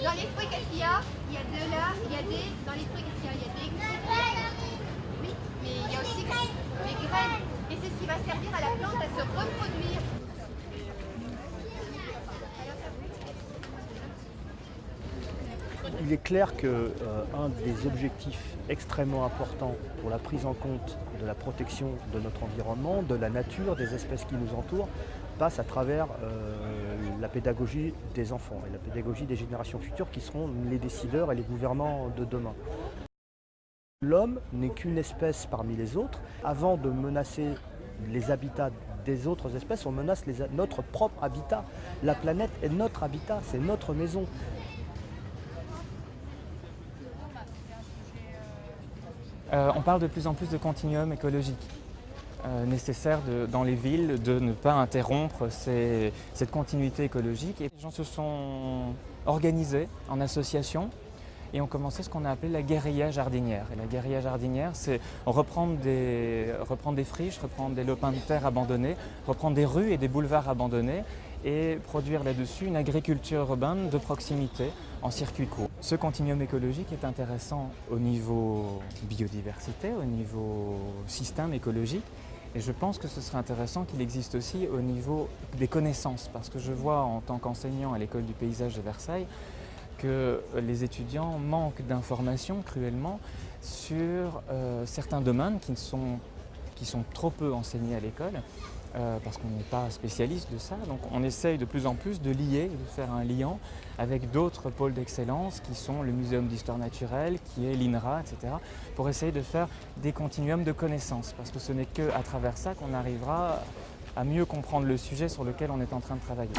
Dans les fruits, qu'est-ce qu'il y a? Il y a de là, il y a des... Dans les fruits, qu'est-ce qu'il y a? Il y a des graines. Oui, mais il y a aussi des graines. Et c'est ce qui va servir à la plante à se reproduire. Il est clair qu'un des objectifs extrêmement importants pour la prise en compte de la protection de notre environnement, de la nature, des espèces qui nous entourent, passe à travers la pédagogie des enfants et la pédagogie des générations futures qui seront les décideurs et les gouvernants de demain. L'homme n'est qu'une espèce parmi les autres. Avant de menacer les habitats des autres espèces, on menace notre propre habitat. La planète est notre habitat, c'est notre maison. On parle de plus en plus de continuum écologique. Nécessaire dans les villes de ne pas interrompre cette continuité écologique. Et les gens se sont organisés en associations et ont commencé ce qu'on a appelé la guérilla jardinière. Et la guérilla jardinière, c'est reprendre des friches, reprendre des lopins de terre abandonnés, reprendre des rues et des boulevards abandonnés et produire là-dessus une agriculture urbaine de proximité en circuit court. Ce continuum écologique est intéressant au niveau biodiversité, au niveau système écologique. Et je pense que ce serait intéressant qu'il existe aussi au niveau des connaissances, parce que je vois en tant qu'enseignant à l'école du paysage de Versailles que les étudiants manquent d'informations cruellement sur certains domaines qui sont trop peu enseignés à l'école, parce qu'on n'est pas spécialiste de ça. Donc on essaye de plus en plus de lier, de faire un lien avec d'autres pôles d'excellence qui sont le Muséum d'histoire naturelle, qui est l'INRA, etc., pour essayer de faire des continuums de connaissances, parce que ce n'est qu'à travers ça qu'on arrivera à mieux comprendre le sujet sur lequel on est en train de travailler.